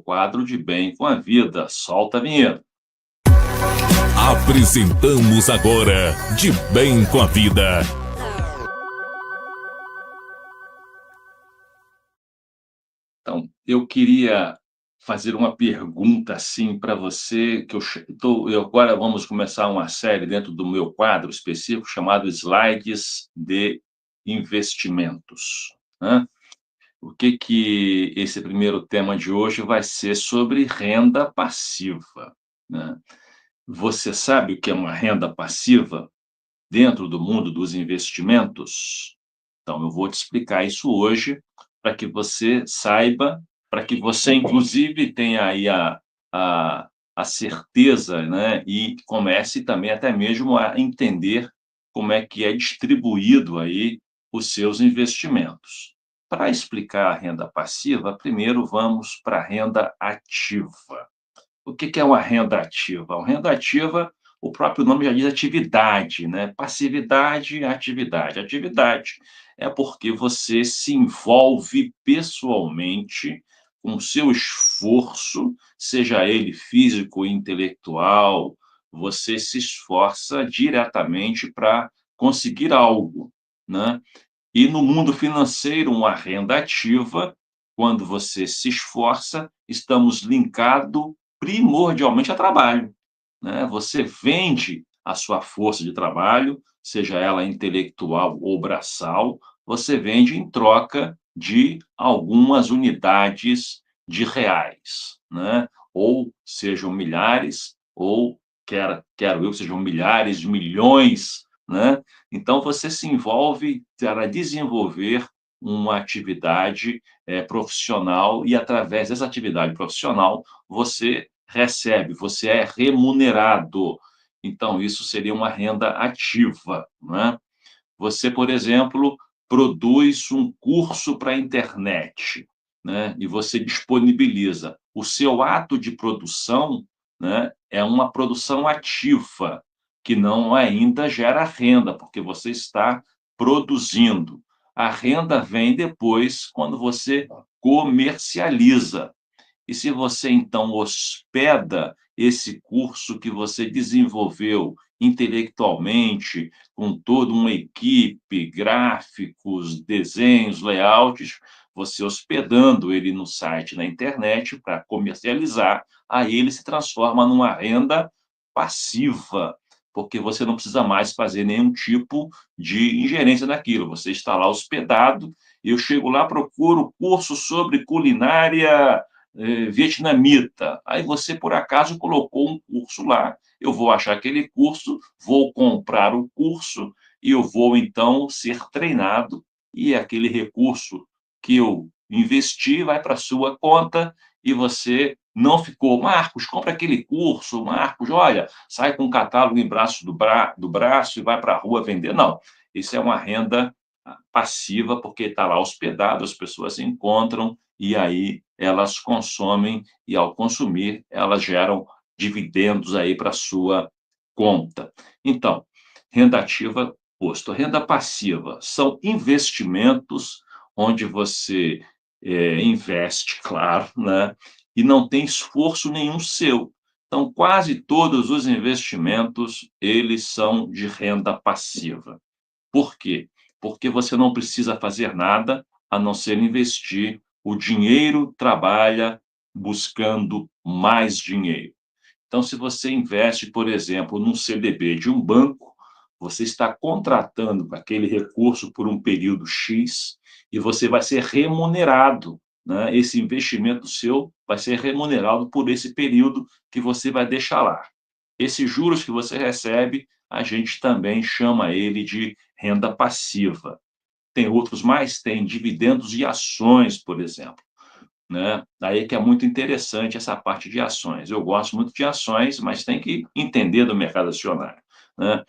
quadro de Bem com a Vida. Solta a vinheta. Apresentamos agora De Bem com a Vida. Então, eu queria fazer uma pergunta assim para você, que agora vamos começar uma série dentro do meu quadro específico chamado Slides de Investimentos, né? O que esse primeiro tema de hoje vai ser sobre renda passiva, né? Você sabe o que é uma renda passiva dentro do mundo dos investimentos? Então, eu vou te explicar isso hoje para que você saiba, para que você, inclusive, tenha aí a, a certeza, né? E comece também até mesmo a entender como é que é distribuído aí os seus investimentos. Para explicar a renda passiva, primeiro vamos para a renda ativa. O que é uma renda ativa? Uma renda ativa, o próprio nome já diz atividade, né? Passividade, atividade. Atividade é porque você se envolve pessoalmente com o seu esforço, seja ele físico ou intelectual, você se esforça diretamente para conseguir algo, né? E no mundo financeiro, uma renda ativa, quando você se esforça, estamos linkado primordialmente a trabalho, né? Você vende a sua força de trabalho, seja ela intelectual ou braçal, você vende em troca de algumas unidades de reais, né? Ou sejam milhares, ou quero eu que sejam milhares de milhões, né? Então, você se envolve para desenvolver uma atividade profissional e, através dessa atividade profissional, você recebe, você é remunerado. Então, isso seria uma renda ativa, né? Você, por exemplo, produz um curso para a internet, né? E você disponibiliza. O seu ato de produção, né, é uma produção ativa, que não ainda gera renda, porque você está produzindo. A renda vem depois, quando você comercializa. E se você, então, hospeda esse curso que você desenvolveu intelectualmente, com toda uma equipe, gráficos, desenhos, layouts, você hospedando ele no site, na internet, para comercializar, aí ele se transforma numa renda passiva, porque você não precisa mais fazer nenhum tipo de ingerência naquilo. Você está lá hospedado, eu chego lá, procuro curso sobre culinária vietnamita. Aí você, por acaso, colocou um curso lá. Eu vou achar aquele curso, vou comprar o curso e eu vou, então, ser treinado. E aquele recurso que eu investi vai para a sua conta e você não ficou. Marcos, compra aquele curso. Marcos, olha, sai com um catálogo em braço do braço e vai para a rua vender. Não, isso é uma renda passiva, porque está lá hospedado, as pessoas se encontram e aí elas consomem e, ao consumir, elas geram dividendos aí para a sua conta. Então, renda ativa, posto. Renda passiva são investimentos onde você investe, claro, né? E não tem esforço nenhum seu. Então, quase todos os investimentos, eles são de renda passiva. Por quê? Porque você não precisa fazer nada a não ser investir. O dinheiro trabalha buscando mais dinheiro. Então, se você investe, por exemplo, num CDB de um banco, você está contratando aquele recurso por um período X e você vai ser remunerado, né? Esse investimento seu vai ser remunerado por esse período que você vai deixar lá. Esses juros que você recebe, a gente também chama ele de renda passiva. Tem outros mais? Tem dividendos e ações, por exemplo, né? Aí que é muito interessante essa parte de ações. Eu gosto muito de ações, mas tem que entender do mercado acionário, né?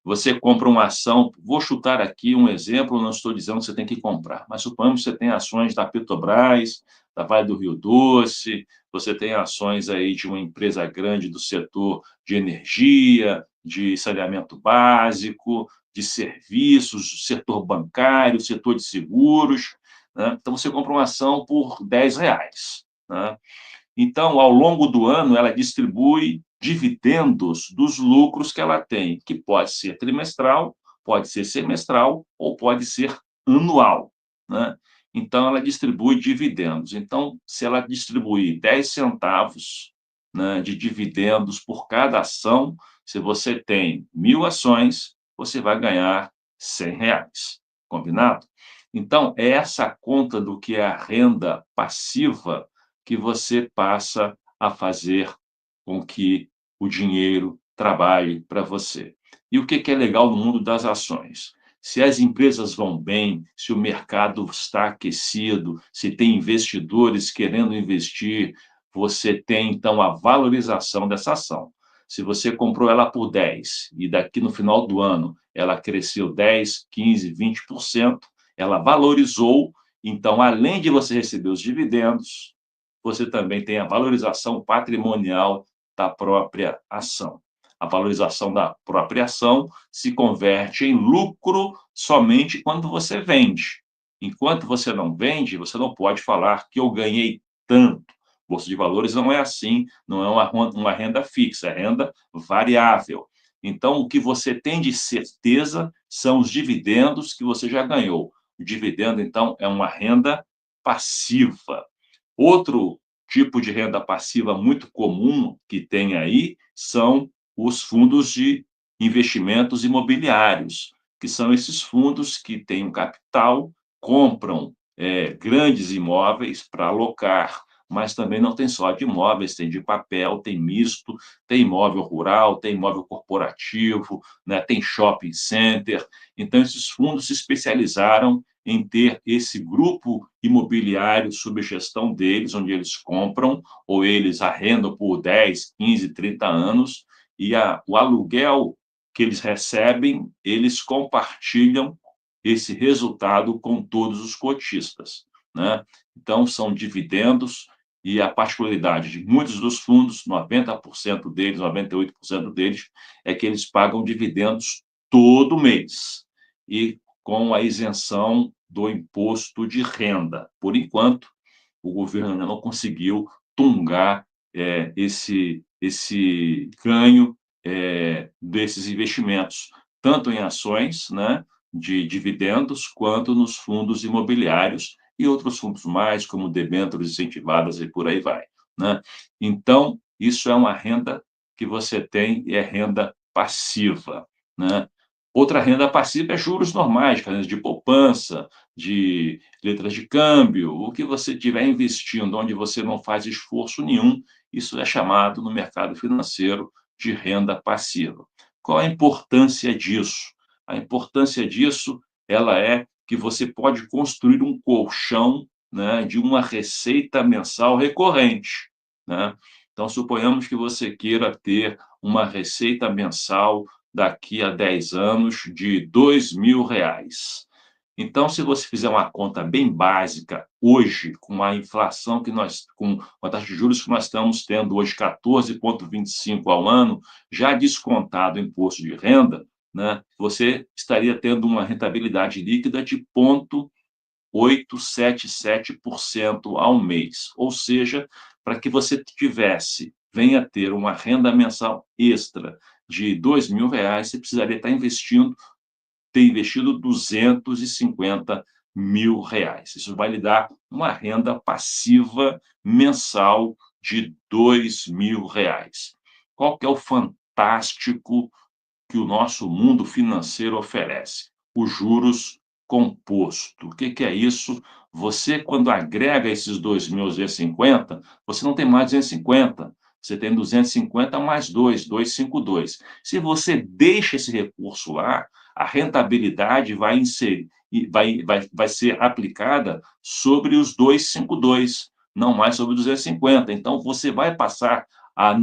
Você compra uma ação, vou chutar aqui um exemplo, não estou dizendo que você tem que comprar, mas suponhamos que você tem ações da Petrobras, da Vale do Rio Doce, você tem ações aí de uma empresa grande do setor de energia, de saneamento básico, de serviços, setor bancário, setor de seguros, né? Então, você compra uma ação por R$ 10, né? Então, ao longo do ano, ela distribui dividendos dos lucros que ela tem, que pode ser trimestral, pode ser semestral ou pode ser anual, né? Então, ela distribui dividendos. Então, se ela distribuir 10 centavos, né, de dividendos por cada ação, se você tem 1.000 ações, você vai ganhar R$ 100. Combinado? Então, é essa conta do que é a renda passiva que você passa a fazer com que o dinheiro trabalhe para você. E o que é legal no mundo das ações? Se as empresas vão bem, se o mercado está aquecido, se tem investidores querendo investir, você tem, então, a valorização dessa ação. Se você comprou ela por 10 e daqui no final do ano ela cresceu 10, 15, 20%, ela valorizou, então, além de você receber os dividendos, você também tem a valorização patrimonial da própria ação. A valorização da própria ação se converte em lucro somente quando você vende. Enquanto você não vende, você não pode falar que eu ganhei tanto. Bolsa de valores não é assim, não é uma renda fixa, é renda variável. Então, o que você tem de certeza são os dividendos que você já ganhou. O dividendo, então, é uma renda passiva. Outro tipo de renda passiva muito comum que tem aí são os fundos de investimentos imobiliários, que são esses fundos que têm um capital, compram grandes imóveis para alocar, mas também não tem só de imóveis, tem de papel, tem misto, tem imóvel rural, tem imóvel corporativo, né, tem shopping center. Então, esses fundos se especializaram em ter esse grupo imobiliário sob gestão deles, onde eles compram ou eles arrendam por 10, 15, 30 anos, e o aluguel que eles recebem, eles compartilham esse resultado com todos os cotistas, né? Então, são dividendos, e a particularidade de muitos dos fundos, 90% deles, 98% deles, é que eles pagam dividendos todo mês, e com a isenção do imposto de renda. Por enquanto, o governo ainda não conseguiu tungar esse ganho desses investimentos, tanto em ações, né, de dividendos, quanto nos fundos imobiliários e outros fundos mais, como debêntures incentivadas e por aí vai, né? Então, isso é uma renda que você tem, e é renda passiva, né? Outra renda passiva é juros normais, rendas de poupança, de letras de câmbio, o que você estiver investindo, onde você não faz esforço nenhum, isso é chamado no mercado financeiro de renda passiva. Qual a importância disso? A importância disso, ela é que você pode construir um colchão, né, de uma receita mensal recorrente, né? Então, suponhamos que você queira ter uma receita mensal daqui a 10 anos de R$ 2.000. Então, se você fizer uma conta bem básica, hoje, com a inflação com a taxa de juros que nós estamos tendo hoje, 14,25 ao ano, já descontado o imposto de renda, né, você estaria tendo uma rentabilidade líquida de 0,877% ao mês. Ou seja, para que você venha a ter uma renda mensal extra de R$ 2.000, você precisaria ter investido R$ 250.000. Isso vai lhe dar uma renda passiva mensal de R$ 2.000. Qual que é o fantástico que o nosso mundo financeiro oferece? Os juros composto. O que é isso? Você, quando agrega esses 2.250, você não tem mais 250, você tem 250 mais 2, 252. Se você deixa esse recurso lá, a rentabilidade vai ser aplicada sobre os 252, não mais sobre 250. Então, você vai passar a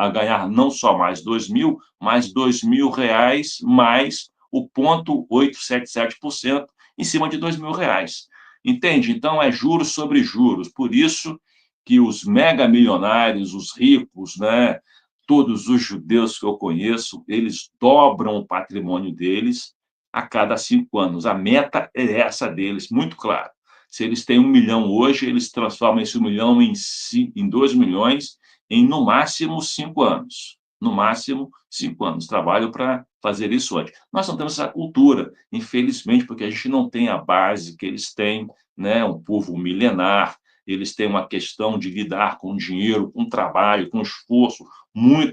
ganhar não só mais 2.000, mas R$ 2.000 mais o 0,877% em cima de R$ 2.000. Entende? Então, é juros sobre juros. Por isso que os mega milionários, os ricos, né, todos os judeus que eu conheço, eles dobram o patrimônio deles a cada 5 anos. A meta é essa deles, muito claro. Se eles têm 1 milhão hoje, eles transformam esse 1 milhão em 2 milhões em, no máximo, 5 anos. No máximo, 5 anos. Trabalho para fazer isso antes. Nós não temos essa cultura, infelizmente, porque a gente não tem a base que eles têm, né? Um povo milenar, eles têm uma questão de lidar com dinheiro, com trabalho, com esforço,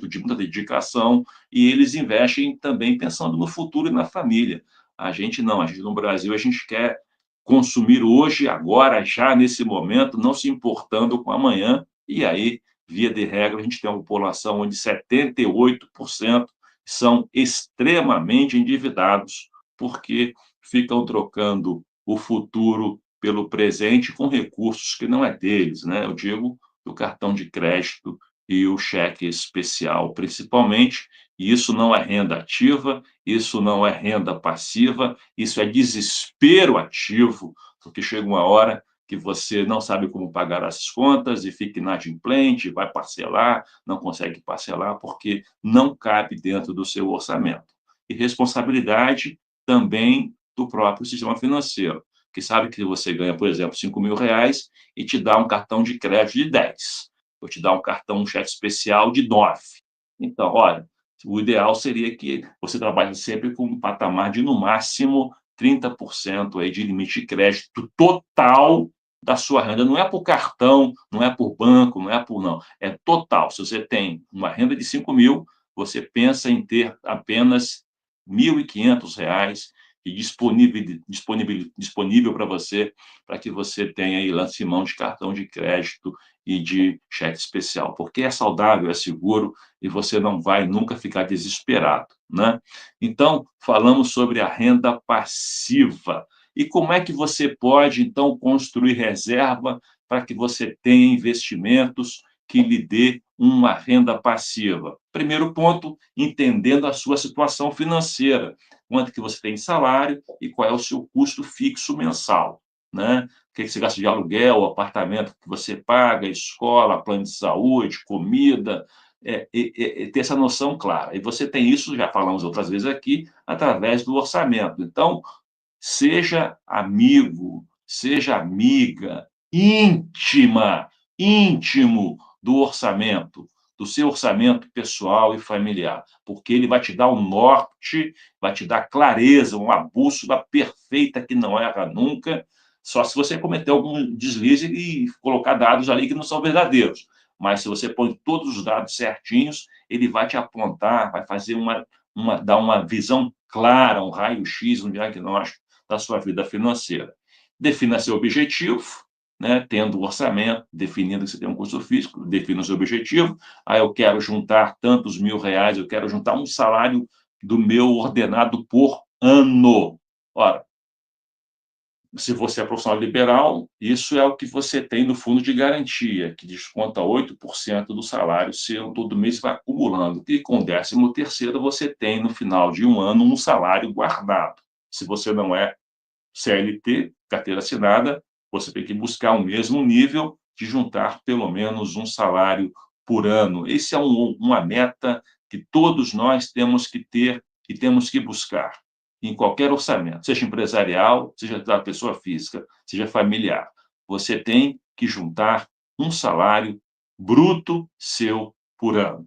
de muita dedicação, e eles investem também pensando no futuro e na família. A gente não, a gente no Brasil, a gente quer consumir hoje, agora, já nesse momento, não se importando com amanhã, e aí, via de regra, a gente tem uma população onde 78% são extremamente endividados, porque ficam trocando o futuro pelo presente com recursos que não é deles, né? Eu digo o cartão de crédito e o cheque especial, principalmente, e isso não é renda ativa, isso não é renda passiva, isso é desespero ativo, porque chega uma hora que você não sabe como pagar as contas e fica inadimplente, vai parcelar, não consegue parcelar porque não cabe dentro do seu orçamento. E responsabilidade também do próprio sistema financeiro, que sabe que você ganha, por exemplo, R$ 5.000 e te dá um cartão de crédito de 10, ou te dá um cheque especial de 9. Então, olha, o ideal seria que você trabalhe sempre com um patamar de, no máximo, 30% aí de limite de crédito total da sua renda. Não é por cartão, não é por banco, não é por não. É total. Se você tem uma renda de 5 mil, você pensa em ter apenas R$ 1.500 disponível para você, para que você tenha aí lance mão de cartão de crédito e de cheque especial, porque é saudável, é seguro e você não vai nunca ficar desesperado, né? Então, falamos sobre a renda passiva. E como é que você pode, então, construir reserva para que você tenha investimentos que lhe dê uma renda passiva? Primeiro ponto, entendendo a sua situação financeira, quanto que você tem de salário e qual é o seu custo fixo mensal, né? O que você gasta de aluguel, o apartamento que você paga, escola, plano de saúde, comida, ter essa noção clara. E você tem isso, já falamos outras vezes aqui, através do orçamento. Então, seja amigo, seja amiga, íntimo do orçamento, do seu orçamento pessoal e familiar, porque ele vai te dar um norte, vai te dar clareza, uma bússola perfeita que não erra nunca, só se você cometer algum deslize e colocar dados ali que não são verdadeiros. Mas se você põe todos os dados certinhos, ele vai te apontar, vai fazer dar uma visão clara, um raio-x, um diagnóstico da sua vida financeira. Defina seu objetivo, né, tendo o orçamento, definindo que você tem um custo físico, defina o seu objetivo. Eu quero juntar tantos R$ 1.000, eu quero juntar um salário do meu ordenado por ano. Ora, se você é profissional liberal, isso é o que você tem no fundo de garantia, que desconta 8% do salário seu, todo mês vai acumulando. E com o 13º você tem, no final de um ano, um salário guardado. Se você não é CLT, carteira assinada, você tem que buscar o mesmo nível de juntar pelo menos um salário por ano. Esse é uma meta que todos nós temos que ter e temos que buscar em qualquer orçamento, seja empresarial, seja da pessoa física, seja familiar. Você tem que juntar um salário bruto seu por ano.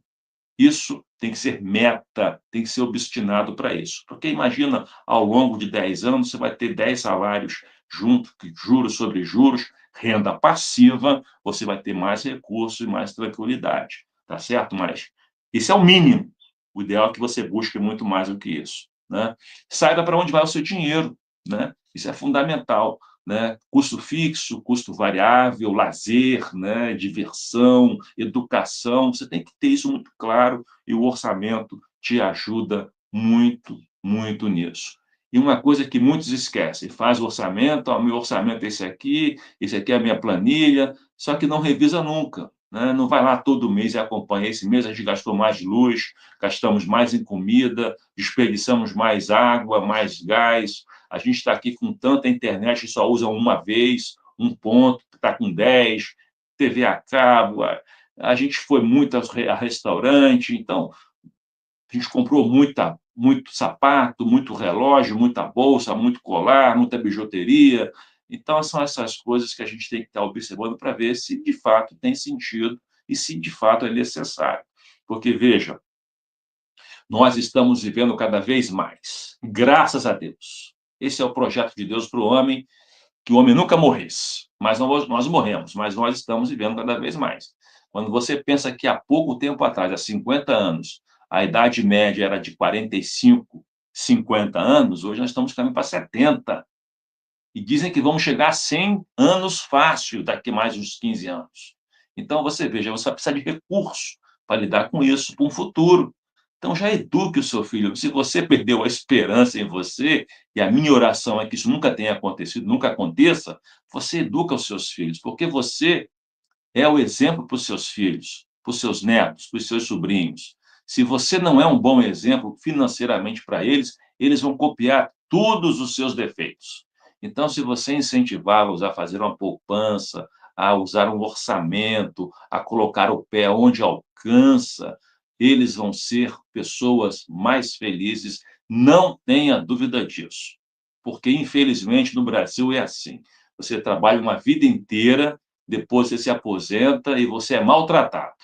Isso tem que ser meta, tem que ser obstinado para isso. Porque imagina, ao longo de 10 anos, você vai ter 10 salários junto, juros sobre juros, renda passiva, você vai ter mais recursos e mais tranquilidade, tá certo? Mas isso é o mínimo. O ideal é que você busque muito mais do que isso, né? Saiba para onde vai o seu dinheiro, né? Isso é fundamental, né? Custo fixo, custo variável, lazer, né? Diversão, educação, você tem que ter isso muito claro e o orçamento te ajuda muito, muito nisso. E uma coisa que muitos esquecem, faz o orçamento, meu orçamento é esse aqui é a minha planilha, só que não revisa nunca, né? Não vai lá todo mês e acompanha. Esse mês a gente gastou mais luz, gastamos mais em comida, desperdiçamos mais água, mais gás, a gente está aqui com tanta internet e só usa uma vez, um ponto, está com 10, TV a cabo, a gente foi muito a restaurante, então a gente comprou muito sapato, muito relógio, muita bolsa, muito colar, muita bijuteria, Então, são essas coisas que a gente tem que estar observando para ver se de fato tem sentido e se de fato é necessário. Porque, veja, nós estamos vivendo cada vez mais, graças a Deus. Esse é o projeto de Deus para o homem, que o homem nunca morresse. Mas nós morremos, mas nós estamos vivendo cada vez mais. Quando você pensa que há pouco tempo atrás, há 50 anos, a idade média era de 45, 50 anos, hoje nós estamos caminhando para 70. E dizem que vamos chegar a 100 anos fácil daqui a mais uns 15 anos. Então, você veja, você vai precisar de recurso para lidar com isso, para um futuro. Então, já eduque o seu filho. Se você perdeu a esperança em você, e a minha oração é que isso nunca tenha acontecido, nunca aconteça, você educa os seus filhos, porque você é o exemplo para os seus filhos, para os seus netos, para os seus sobrinhos. Se você não é um bom exemplo financeiramente para eles, eles vão copiar todos os seus defeitos. Então, se você incentivá-los a fazer uma poupança, a usar um orçamento, a colocar o pé onde alcança, eles vão ser pessoas mais felizes, não tenha dúvida disso. Porque, infelizmente, no Brasil é assim. Você trabalha uma vida inteira, depois você se aposenta e você é maltratado,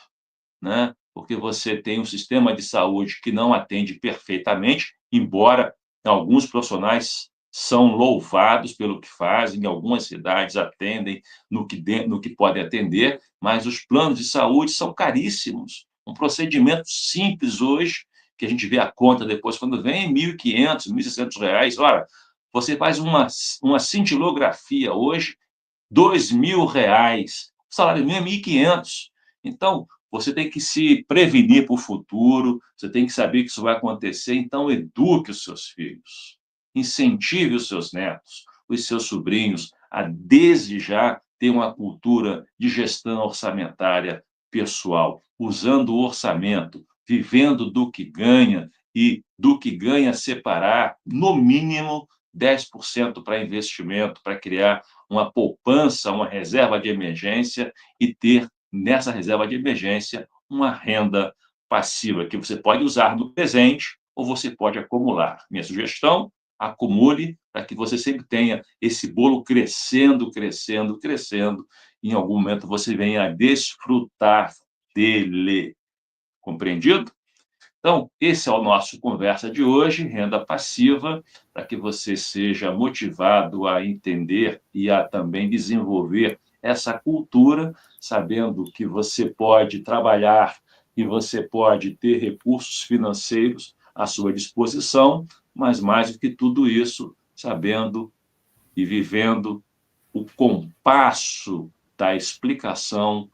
né? Porque você tem um sistema de saúde que não atende perfeitamente, embora alguns profissionais são louvados pelo que fazem, em algumas cidades atendem no que podem atender, mas os planos de saúde são caríssimos. Um procedimento simples hoje, que a gente vê a conta depois, quando vem, R$ 1.500, R$ 1.600. Ora, você faz uma cintilografia hoje, R$ 2.000, o salário mínimo é 1.500. Então, você tem que se prevenir para o futuro, você tem que saber que isso vai acontecer, então eduque os seus filhos, incentive os seus netos, os seus sobrinhos a, desde já, ter uma cultura de gestão orçamentária pessoal, usando o orçamento, vivendo do que ganha e do que ganha separar, no mínimo, 10% para investimento, para criar uma poupança, uma reserva de emergência e ter, nessa reserva de emergência, uma renda passiva que você pode usar no presente ou você pode acumular. Minha sugestão, acumule para que você sempre tenha esse bolo crescendo, crescendo, crescendo. E em algum momento você venha a desfrutar dele. Compreendido? Então, esse é o nosso conversa de hoje, renda passiva, para que você seja motivado a entender e a também desenvolver essa cultura, sabendo que você pode trabalhar e você pode ter recursos financeiros à sua disposição, mas mais do que tudo isso, sabendo e vivendo o compasso da explicação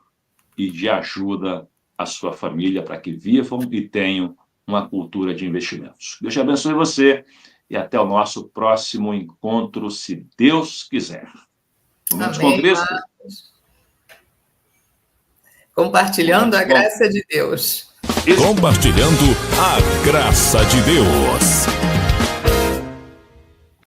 e de ajuda à sua família para que vivam e tenham uma cultura de investimentos. Deus te abençoe você e até o nosso próximo encontro, se Deus quiser. Vamos com Cristo. Compartilhando a graça de Deus. Compartilhando a graça de Deus.